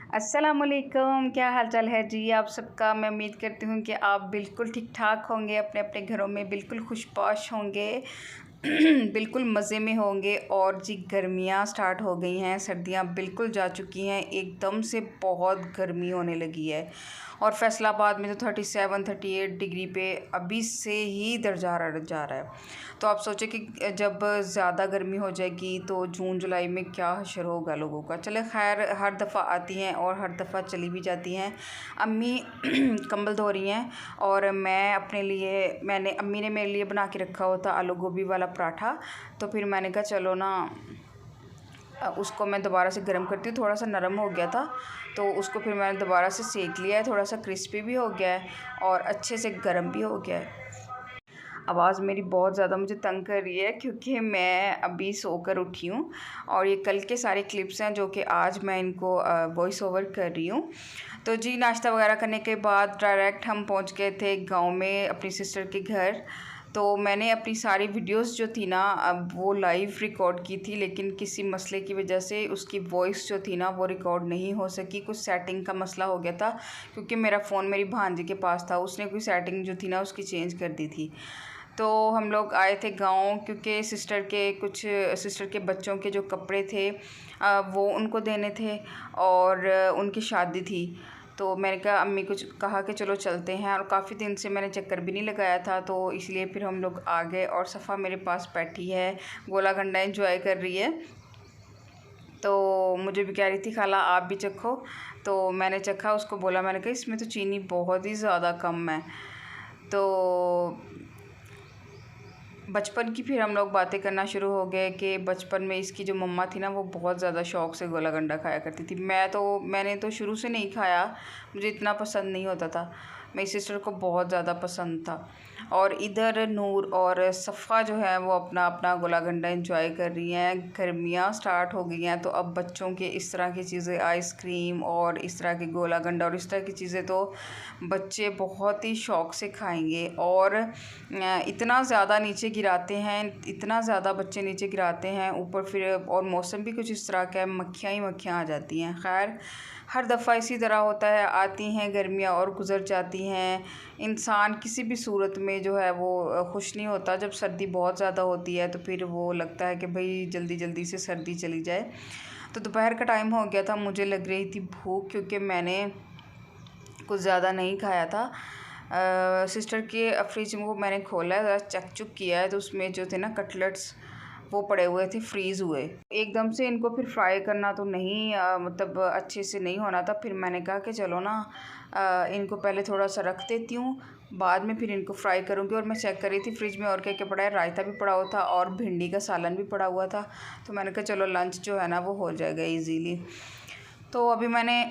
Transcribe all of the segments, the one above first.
अस्सलामुअलैकुम, क्या हाल चाल है जी आप सबका। मैं उम्मीद करती हूँ कि आप बिल्कुल ठीक ठाक होंगे, अपने अपने घरों में बिल्कुल खुशपाश होंगे बिल्कुल मज़े में होंगे। और जी गर्मियाँ स्टार्ट हो गई हैं, सर्दियाँ बिल्कुल जा चुकी हैं, एकदम से बहुत गर्मी होने लगी है। और फैसलाबाद में तो 37-38 डिग्री पे अभी से ही दर्जा जा रहा है। तो आप सोचें कि जब ज़्यादा गर्मी हो जाएगी तो जून जुलाई में क्या हशर होगा लोगों का। चले खैर, हर दफ़ा आती हैं और हर दफ़ा चली भी जाती हैं। अम्मी कंबल धो रही हैं और मैं अपने लिए अम्मी ने मेरे लिए बना के रखा हुआ था आलू गोभी वाला पराठा। तो फिर मैंने कहा चलो ना उसको मैं दोबारा से गर्म करती हूँ। थोड़ा सा नरम हो गया था तो उसको फिर मैंने दोबारा से सेक लिया है, थोड़ा सा क्रिस्पी भी हो गया है और अच्छे से गर्म भी हो गया है। आवाज़ मेरी बहुत ज़्यादा मुझे तंग कर रही है क्योंकि मैं अभी सोकर उठी हूँ और ये कल के सारे क्लिप्स हैं जो कि आज मैं इनको वॉइस ओवर कर रही हूँ। तो जी नाश्ता वगैरह करने के बाद डायरेक्ट हम पहुँच गए थे गांव में अपनी सिस्टर के घर। तो मैंने अपनी सारी वीडियोस जो थी ना अब वो लाइव रिकॉर्ड की थी, लेकिन किसी मसले की वजह से उसकी वॉइस जो थी ना वो रिकॉर्ड नहीं हो सकी। कुछ सेटिंग का मसला हो गया था क्योंकि मेरा फ़ोन मेरी भांजी के पास था, उसने कोई सेटिंग जो थी ना उसकी चेंज कर दी थी। तो हम लोग आए थे गांव क्योंकि सिस्टर के बच्चों के जो कपड़े थे वो उनको देने थे और उनकी शादी थी। तो मैंने कहा अम्मी कुछ कहा कि चलो चलते हैं, और काफ़ी दिन से मैंने चक्कर भी नहीं लगाया था तो इसलिए फिर हम लोग आ गए। और सफ़ा मेरे पास बैठी है, गोला गंडा एंजॉय कर रही है। तो मुझे भी कह रही थी खाला आप भी चखो, तो मैंने चखा, उसको बोला, मैंने कहा इसमें तो चीनी बहुत ही ज़्यादा कम है। तो बचपन की फिर हम लोग बातें करना शुरू हो गए कि बचपन में इसकी जो मम्मा थी ना वो बहुत ज़्यादा शौक़ से गोला गंडा खाया करती थी। मैंने तो शुरू से नहीं खाया, मुझे इतना पसंद नहीं होता था, मेरी सिस्टर को बहुत ज़्यादा पसंद था। और इधर नूर और सफ़ा जो है वो अपना अपना गोला गंडा एंजॉय कर रही हैं। गर्मियाँ स्टार्ट हो गई हैं तो अब बच्चों के इस तरह की चीज़ें, आइसक्रीम और इस तरह के गोला गंडा और इस तरह की चीज़ें तो बच्चे बहुत ही शौक़ से खाएंगे। और इतना ज़्यादा नीचे गिराते हैं, इतना ज़्यादा बच्चे नीचे गिराते हैं ऊपर, फिर और मौसम भी कुछ इस तरह का है, मक्खियाँ ही मक्खियाँ आ जाती हैं। खैर हर दफ़ा इसी तरह होता है, आती हैं गर्मियाँ और गुज़र जाती हैं। इंसान किसी भी सूरत में जो है वो खुश नहीं होता। जब सर्दी बहुत ज़्यादा होती है तो फिर वो लगता है कि भाई जल्दी जल्दी से सर्दी चली जाए। तो दोपहर का टाइम हो गया था, मुझे लग रही थी भूख क्योंकि मैंने कुछ ज़्यादा नहीं खाया था। सिस्टर के फ्रिज में वो मैंने खोला है, चेक चुक किया है तो उसमें जो थे ना कटलेट्स वो पड़े हुए थे, फ्रीज़ हुए। एकदम से इनको फिर फ्राई करना तो नहीं मतलब अच्छे से नहीं होना था। फिर मैंने कहा कि चलो ना इनको पहले थोड़ा सा रख देती हूँ, बाद में फिर इनको फ्राई करूँगी। और मैं चेक कर रही थी फ्रिज में और क्या क्या पड़ा है, रायता भी पड़ा हुआ था और भिंडी का सालन भी पड़ा हुआ था। तो मैंने कहा चलो लंच जो है ना वो हो जाएगा ईज़िली। तो अभी मैंने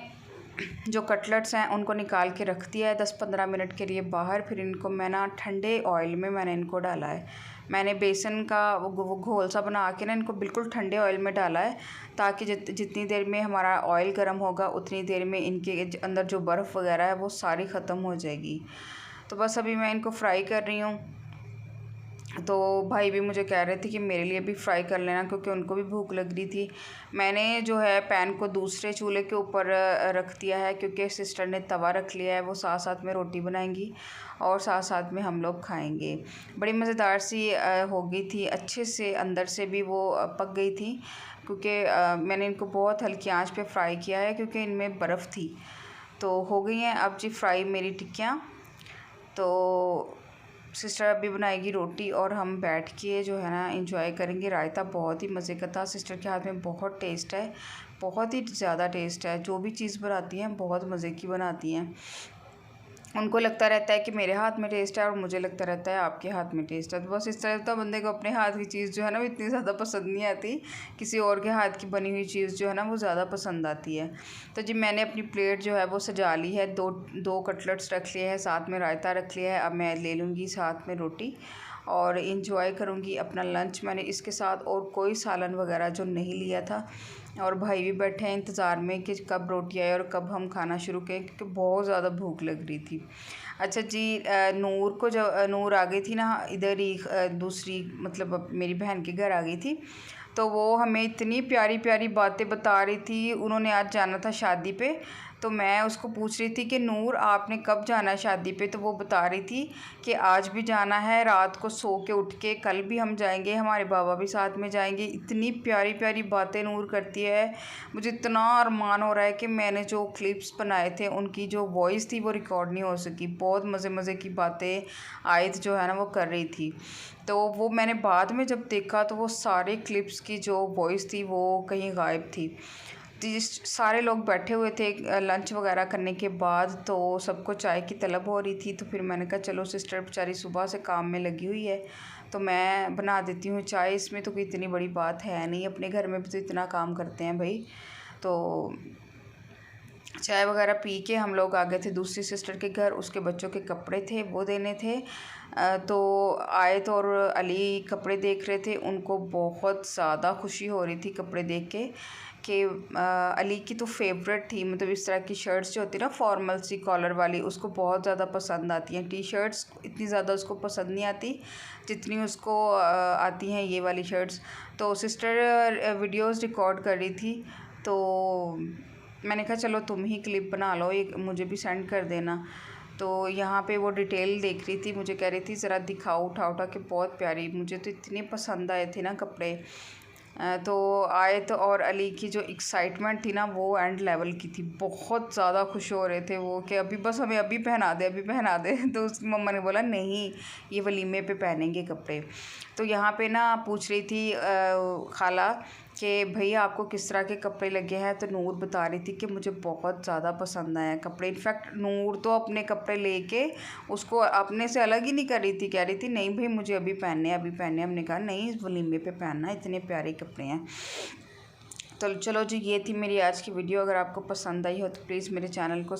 जो कटलेट्स हैं उनको निकाल के रख दिया है 10-15 मिनट के लिए बाहर। फिर इनको मैं ना ठंडे ऑयल में मैंने इनको डाला है। मैंने बेसन का वो घोल सा बना के ना इनको बिल्कुल ठंडे ऑयल में डाला है, ताकि जितनी देर में हमारा ऑयल गर्म होगा उतनी देर में इनके अंदर जो बर्फ़ वगैरह है वो सारी ख़त्म हो जाएगी। तो बस अभी मैं इनको फ्राई कर रही हूँ। तो भाई भी मुझे कह रहे थे कि मेरे लिए भी फ्राई कर लेना क्योंकि उनको भी भूख लग रही थी। मैंने जो है पैन को दूसरे चूल्हे के ऊपर रख दिया है क्योंकि सिस्टर ने तवा रख लिया है, वो साथ साथ में रोटी बनाएंगी और साथ साथ में हम लोग खाएंगे। बड़ी मज़ेदार सी हो गई थी, अच्छे से अंदर से भी वो पक गई थी क्योंकि मैंने इनको बहुत हल्की आंच पे फ्राई किया है क्योंकि इनमें बर्फ़ थी। तो हो गई हैं अब जी फ्राई मेरी टिक्कियाँ। तो सिस्टर अभी बनाएगी रोटी और हम बैठ के जो है ना एंजॉय करेंगे। रायता बहुत ही मज़े का था, सिस्टर के हाथ में बहुत टेस्ट है, बहुत ही ज़्यादा टेस्ट है। जो भी चीज़ बनाती हैं बहुत मज़े की बनाती हैं। उनको लगता रहता है कि मेरे हाथ में टेस्ट है और मुझे लगता रहता है आपके हाथ में टेस्ट है। तो बस इस तरह तो बंदे को अपने हाथ की चीज़ जो है ना वो इतनी ज़्यादा पसंद नहीं आती, किसी और के हाथ की बनी हुई चीज़ जो है ना वो ज़्यादा पसंद आती है। तो जी मैंने अपनी प्लेट जो है वो सजा ली है, दो कटलेट्स रख लिए हैं, साथ में रायता रख लिया है। अब मैं ले लूँगी साथ में रोटी और इंजॉय करूँगी अपना लंच। मैंने इसके साथ और कोई सालन वगैरह जो नहीं लिया था। और भाई भी बैठे हैं इंतज़ार में कि कब रोटी आए और कब हम खाना शुरू करें क्योंकि बहुत ज़्यादा भूख लग रही थी। अच्छा जी, नूर को जब नूर आ गई थी ना इधर ही दूसरी मतलब मेरी बहन के घर आ गई थी। तो वो हमें इतनी प्यारी प्यारी बातें बता रही थी। उन्होंने आज जाना था शादी पे, तो मैं उसको पूछ रही थी कि नूर आपने कब जाना है शादी पे, तो वो बता रही थी कि आज भी जाना है, रात को सो के उठ के कल भी हम जाएंगे, हमारे बाबा भी साथ में जाएंगे। इतनी प्यारी प्यारी बातें नूर करती है। मुझे इतना अरमान हो रहा है कि मैंने जो क्लिप्स बनाए थे उनकी जो वॉइस थी वो रिकॉर्ड नहीं हो सकी। बहुत मज़े मज़े की बातें आयत जो है ना वो कर रही थी। तो वो मैंने बाद में जब देखा तो वो सारे क्लिप्स की जो वॉइस थी वो कहीं गायब थी। सारे लोग बैठे हुए थे लंच वगैरह करने के बाद, तो सबको चाय की तलब हो रही थी। तो फिर मैंने कहा चलो सिस्टर बेचारी सुबह से काम में लगी हुई है तो मैं बना देती हूँ चाय, इसमें तो कोई इतनी बड़ी बात है नहीं, अपने घर में भी तो इतना काम करते हैं भाई। तो चाय वगैरह पी के हम लोग आ गए थे दूसरी सिस्टर के घर। उसके बच्चों के कपड़े थे वो देने थे। तो आयत और अली कपड़े देख रहे थे, उनको बहुत ज़्यादा खुशी हो रही थी कपड़े देख के कि अली की तो फेवरेट थी, मतलब इस तरह की शर्ट्स जो होती है ना फॉर्मल सी कॉलर वाली, उसको बहुत ज़्यादा पसंद आती हैं। टी शर्ट्स इतनी ज़्यादा उसको पसंद नहीं आती जितनी उसको आती हैं ये वाली शर्ट्स। तो सिस्टर वीडियोस रिकॉर्ड कर रही थी, तो मैंने कहा चलो तुम ही क्लिप बना लो, एक मुझे भी सेंड कर देना। तो यहाँ पे वो डिटेल देख रही थी, मुझे कह रही थी ज़रा दिखाओ उठा उठा के, बहुत प्यारी, मुझे तो इतने पसंद आए थे ना कपड़े। तो आयत और अली की जो एक्साइटमेंट थी ना वो एंड लेवल की थी। बहुत ज़्यादा खुश हो रहे थे वो कि अभी बस हमें अभी पहना दे, अभी पहना दे। तो उसकी मम्मा ने बोला नहीं ये वलीमे पे पहनेंगे कपड़े। तो यहाँ पे ना पूछ रही थी खाला कि भैया आपको किस तरह के कपड़े लगे हैं, तो नूर बता रही थी कि मुझे बहुत ज़्यादा पसंद आया कपड़े। इनफैक्ट नूर तो अपने कपड़े लेके उसको अपने से अलग ही नहीं कर रही थी, कह रही थी नहीं भाई मुझे अभी पहनने अभी पहनने। हमने कहा नहीं इस वलीमे पे पहनना, इतने प्यारे कपड़े हैं। तो चलो जी ये थी मेरी आज की वीडियो। अगर आपको पसंद आई हो तो प्लीज़ मेरे चैनल को